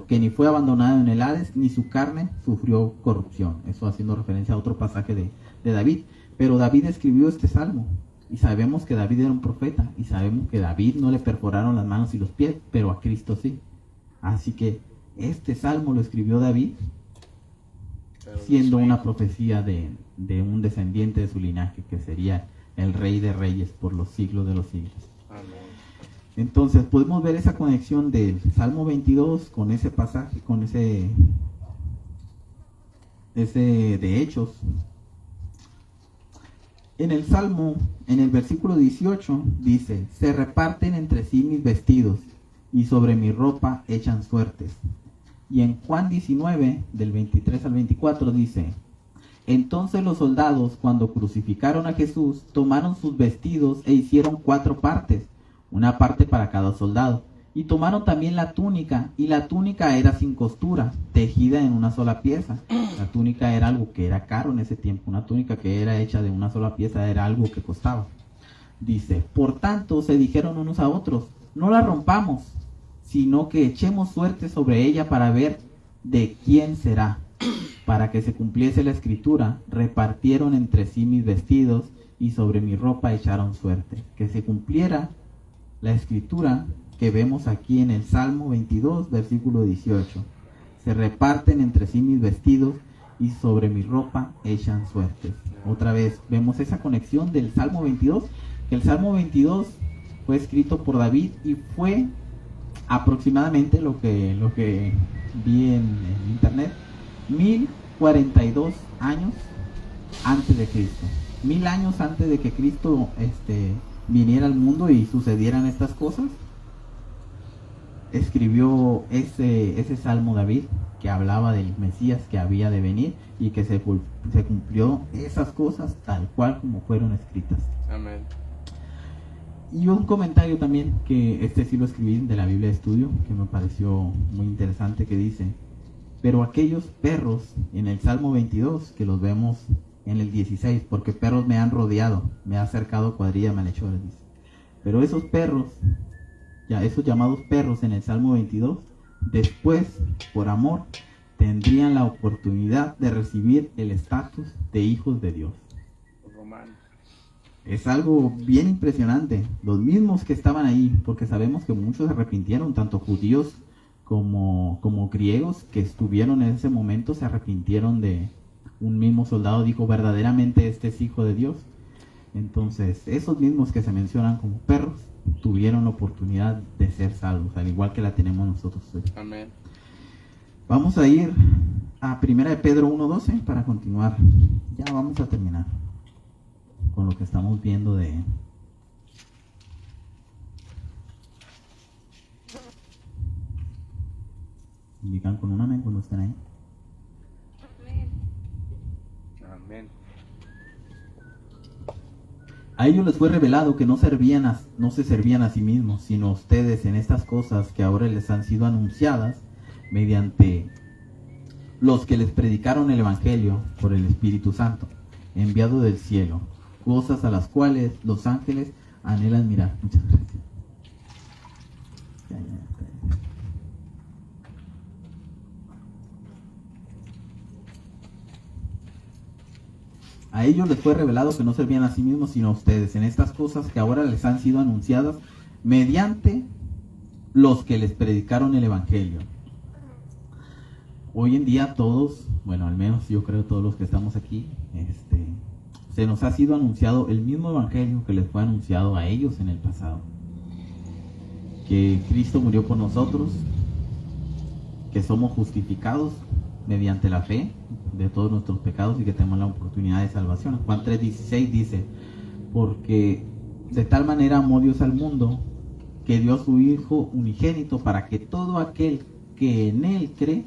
que ni fue abandonado en el Hades, ni su carne sufrió corrupción. Eso haciendo referencia a otro pasaje de David. Pero David escribió este salmo, y sabemos que David era un profeta, y sabemos que David no le perforaron las manos y los pies, pero a Cristo sí. Así que este salmo lo escribió David, siendo una profecía de un descendiente de su linaje, que sería el Rey de Reyes por los siglos de los siglos. Amén. Entonces podemos ver esa conexión del Salmo 22 con ese pasaje, con ese de Hechos. En el Salmo, en el versículo 18, dice: se reparten entre sí mis vestidos, y sobre mi ropa echan suertes. Y en Juan 19, del 23 al 24, dice: entonces los soldados, cuando crucificaron a Jesús, tomaron sus vestidos e hicieron 4 partes, una parte para cada soldado. Y tomaron también la túnica, y la túnica era sin costura, tejida en una sola pieza. La túnica era algo que era caro en ese tiempo. Una túnica que era hecha de una sola pieza era algo que costaba. Dice: por tanto se dijeron unos a otros: no la rompamos, sino que echemos suerte sobre ella para ver de quién será. Para que se cumpliese la escritura, repartieron entre sí mis vestidos, y sobre mi ropa echaron suerte. Que se cumpliera la escritura que vemos aquí en el Salmo 22, versículo 18. Se reparten entre sí mis vestidos, y sobre mi ropa echan suerte. Otra vez vemos esa conexión del Salmo 22, que el Salmo 22 fue escrito por David y fue aproximadamente lo que vi en internet, 1042 años antes de Cristo. 1000 años antes de que Cristo viniera al mundo y sucedieran estas cosas, escribió ese Salmo David, que hablaba del Mesías que había de venir, y que se cumplió esas cosas tal cual como fueron escritas. Amén. Y un comentario también, que sí lo escribí de la Biblia de Estudio, que me pareció muy interesante, que dice: pero aquellos perros, en el Salmo 22, que los vemos en el 16, porque perros me han rodeado, me ha acercado cuadrilla de malhechores, dice. Pero esos perros, ya esos llamados perros en el Salmo 22, después, por amor, tendrían la oportunidad de recibir el estatus de hijos de Dios. Romanos. Es algo bien impresionante. Los mismos que estaban ahí, porque sabemos que muchos se arrepintieron, tanto judíos como griegos que estuvieron en ese momento, se arrepintieron de un mismo soldado, dijo: verdaderamente este es hijo de Dios. Entonces, esos mismos que se mencionan como perros, tuvieron la oportunidad de ser salvos, al igual que la tenemos nosotros hoy. Amén. Vamos a ir a 1 de Pedro 1:12 para continuar. Ya vamos a terminar con lo que estamos viendo de... Indican con un amén cuando estén ahí. Amén. A ellos les fue revelado que no se servían a sí mismos, sino a ustedes en estas cosas que ahora les han sido anunciadas mediante los que les predicaron el Evangelio por el Espíritu Santo, enviado del cielo, cosas a las cuales los ángeles anhelan mirar. Muchas gracias. A ellos les fue revelado que no servían a sí mismos, sino a ustedes, en estas cosas que ahora les han sido anunciadas mediante los que les predicaron el Evangelio. Hoy en día todos, bueno, al menos yo creo todos los que estamos aquí, se nos ha sido anunciado el mismo Evangelio que les fue anunciado a ellos en el pasado. Que Cristo murió por nosotros, que somos justificados mediante la fe de todos nuestros pecados y que tenemos la oportunidad de salvación. Juan 3:16 dice: porque de tal manera amó Dios al mundo, que dio a su Hijo unigénito, para que todo aquel que en Él cree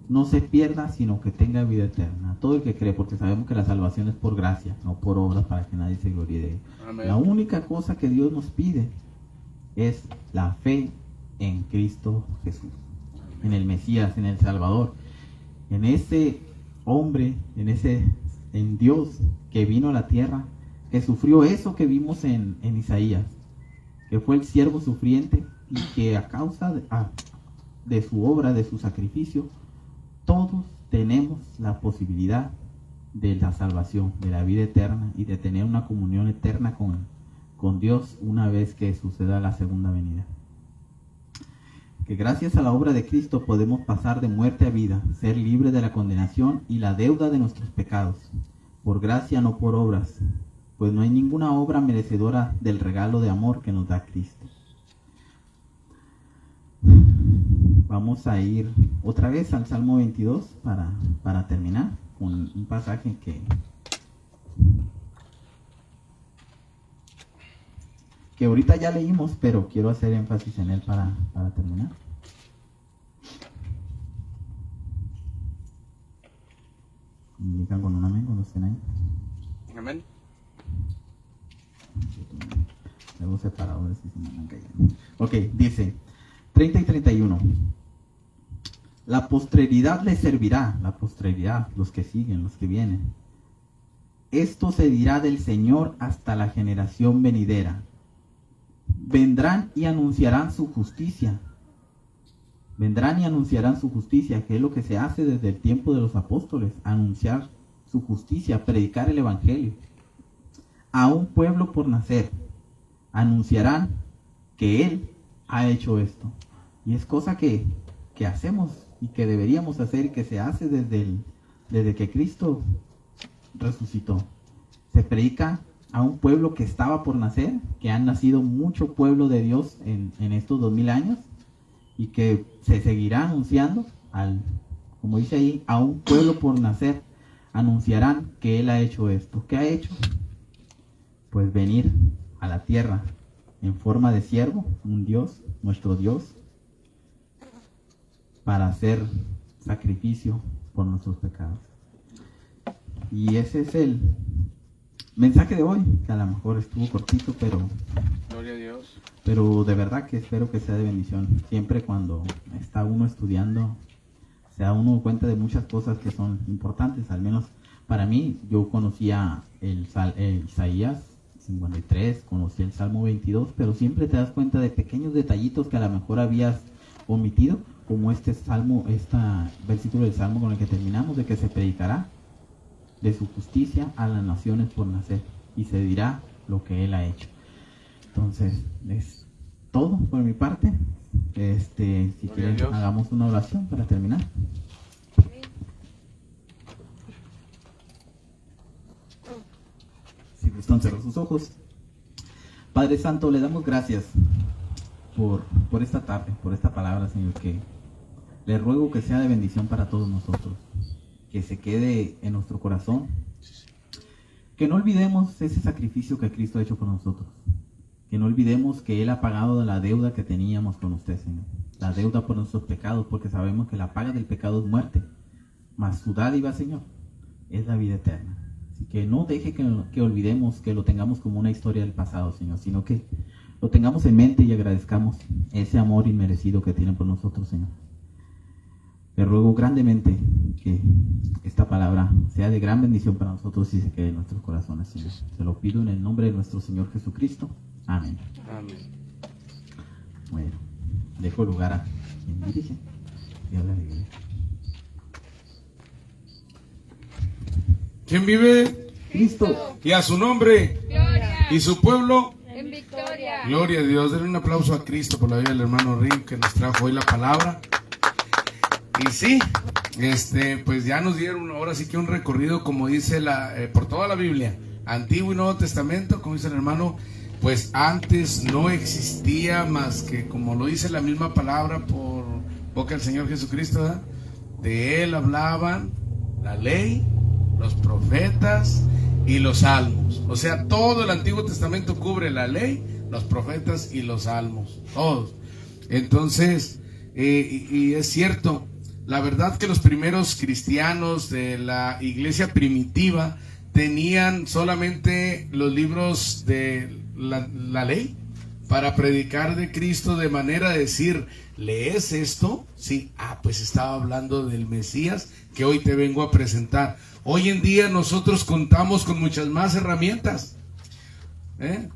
no se pierda, sino que tenga vida eterna. Todo el que cree, porque sabemos que la salvación es por gracia, no por obras, para que nadie se gloríe de él. Amén. La única cosa que Dios nos pide es la fe en Cristo Jesús, en el Mesías, en el Salvador, en ese hombre, en Dios que vino a la tierra, que sufrió eso que vimos en Isaías, que fue el siervo sufriente, y que a causa de su obra, de su sacrificio, todos tenemos la posibilidad de la salvación, de la vida eterna, y de tener una comunión eterna con Dios una vez que suceda la segunda venida. Que gracias a la obra de Cristo podemos pasar de muerte a vida, ser libres de la condenación y la deuda de nuestros pecados, por gracia, no por obras, pues no hay ninguna obra merecedora del regalo de amor que nos da Cristo. vamos a ir otra vez al Salmo 22 para terminar con un pasaje que ahorita ya leímos, pero quiero hacer énfasis en él para terminar. Indican con un amén cuando estén ahí. Amén. Luego separadores y se me van cayendo. Ok, dice 30 y 31. La posteridad les servirá, la posteridad, los que siguen, los que vienen. Esto se dirá del Señor hasta la generación venidera. Vendrán y anunciarán su justicia. Vendrán y anunciarán su justicia, que es lo que se hace desde el tiempo de los apóstoles, anunciar su justicia, predicar el evangelio. A un pueblo por nacer, anunciarán que Él ha hecho esto. Y es cosa que hacemos y que deberíamos hacer y que se hace desde que Cristo resucitó. Se predica a un pueblo que estaba por nacer, que han nacido mucho pueblo de Dios en estos 2000 años, y que se seguirá anunciando, como dice ahí, a un pueblo por nacer, anunciarán que Él ha hecho esto. ¿Qué ha hecho? Pues venir a la tierra en forma de siervo, un Dios, nuestro Dios, para hacer sacrificio por nuestros pecados. Y ese es el mensaje de hoy, que a lo mejor estuvo cortito, Gloria a Dios. pero de verdad que espero que sea de bendición. Siempre cuando está uno estudiando, se da uno cuenta de muchas cosas que son importantes. Al menos para mí, yo conocía el Isaías 53, conocí el Salmo 22, pero siempre te das cuenta de pequeños detallitos que a lo mejor habías omitido, como este versículo del Salmo con el que terminamos, de que se predicará de su justicia a las naciones por nacer, y se dirá lo que Él ha hecho. Entonces, es todo por mi parte. Si quieren, hagamos una oración para terminar. Si gustan cerrar sus ojos. Padre Santo, le damos gracias por esta tarde, por esta palabra, Señor, que le ruego que sea de bendición para todos nosotros, que se quede en nuestro corazón, que no olvidemos ese sacrificio que Cristo ha hecho por nosotros, que no olvidemos que Él ha pagado la deuda que teníamos con usted, Señor, la deuda por nuestros pecados, porque sabemos que la paga del pecado es muerte, mas su dádiva, Señor, es la vida eterna. Así que no deje que olvidemos, que lo tengamos como una historia del pasado, Señor, sino que lo tengamos en mente y agradezcamos ese amor inmerecido que tiene por nosotros, Señor. Le ruego grandemente que esta palabra sea de gran bendición para nosotros y se quede en nuestros corazones, Señor. Se lo pido en el nombre de nuestro Señor Jesucristo. Amén. Amén. Bueno, dejo lugar a quien dirige. Dios le bendiga. ¿Quién vive? Cristo. Y a su nombre. Gloria. Y su pueblo. En victoria. Gloria a Dios. Denle un aplauso a Cristo por la vida del hermano Rick, que nos trajo hoy la palabra. Y sí, pues ya nos dieron ahora sí que un recorrido, como dice por toda la Biblia, Antiguo y Nuevo Testamento, como dice el hermano. Pues antes no existía más que, como lo dice la misma palabra por boca del Señor Jesucristo, ¿verdad? De Él hablaban la ley, los profetas y los salmos. O sea, todo el Antiguo Testamento cubre la ley, los profetas y los salmos, todos. Entonces, y es cierto, la verdad que los primeros cristianos de la iglesia primitiva tenían solamente los libros de la ley para predicar de Cristo, de manera de decir, ¿lees esto? Sí, pues estaba hablando del Mesías que hoy te vengo a presentar. Hoy en día nosotros contamos con muchas más herramientas.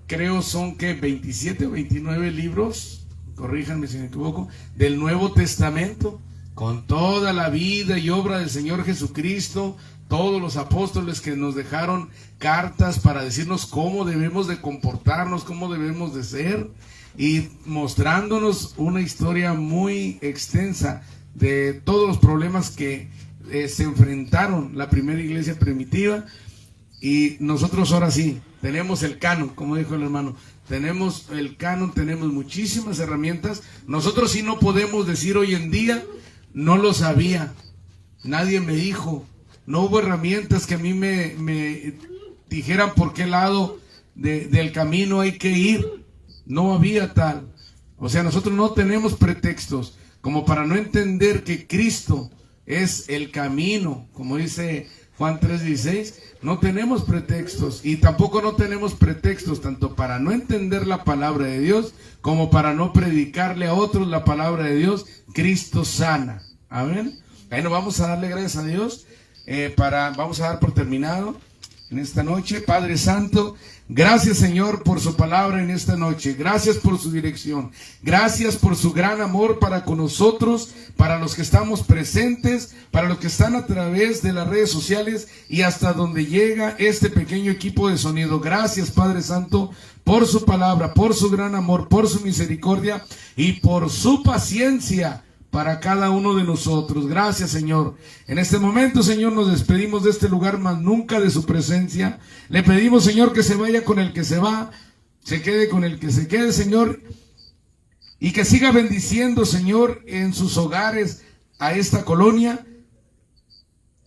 Creo son que 27 o 29 libros, corríjanme si me equivoco, del Nuevo Testamento, con toda la vida y obra del Señor Jesucristo, todos los apóstoles que nos dejaron cartas para decirnos cómo debemos de comportarnos, cómo debemos de ser, y mostrándonos una historia muy extensa de todos los problemas que se enfrentaron la primera iglesia primitiva. Y nosotros ahora sí tenemos el canon, como dijo el hermano, tenemos el Canon, tenemos muchísimas herramientas. Nosotros sí no podemos decir hoy en día, no lo sabía, nadie me dijo, no hubo herramientas que a mí me dijeran por qué lado del camino hay que ir, no había tal. O sea, nosotros no tenemos pretextos como para no entender que Cristo es el camino, como dice Juan 3:16, no tenemos pretextos y tampoco no tenemos pretextos tanto para no entender la palabra de Dios como para no predicarle a otros la palabra de Dios. Cristo sana. Amén. Bueno, vamos a darle gracias a Dios. Vamos a dar por terminado en esta noche. Padre Santo, gracias Señor por su palabra en esta noche. Gracias por su dirección. Gracias por su gran amor para con nosotros, para los que estamos presentes, para los que están a través de las redes sociales y hasta donde llega este pequeño equipo de sonido. Gracias Padre Santo por su palabra, por su gran amor, por su misericordia y por su paciencia para cada uno de nosotros. Gracias Señor. En este momento Señor nos despedimos de este lugar, más nunca de su presencia. Le pedimos Señor que se vaya con el que se va, se quede con el que se quede Señor, y que siga bendiciendo Señor en sus hogares a esta colonia,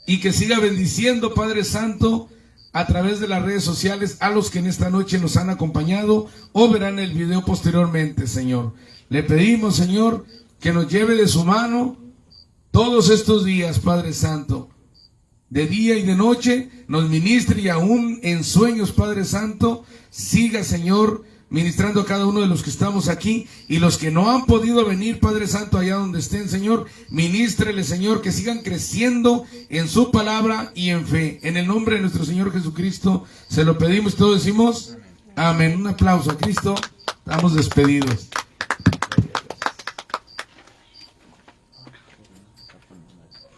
y que siga bendiciendo Padre Santo a través de las redes sociales a los que en esta noche nos han acompañado o verán el video posteriormente Señor. Le pedimos Señor que nos lleve de su mano todos estos días, Padre Santo, de día y de noche, nos ministre y aún en sueños, Padre Santo, siga, Señor, ministrando a cada uno de los que estamos aquí y los que no han podido venir, Padre Santo, allá donde estén, Señor, ministrele, Señor, que sigan creciendo en su palabra y en fe. En el nombre de nuestro Señor Jesucristo, se lo pedimos, todos decimos, amén. Un aplauso a Cristo, estamos despedidos.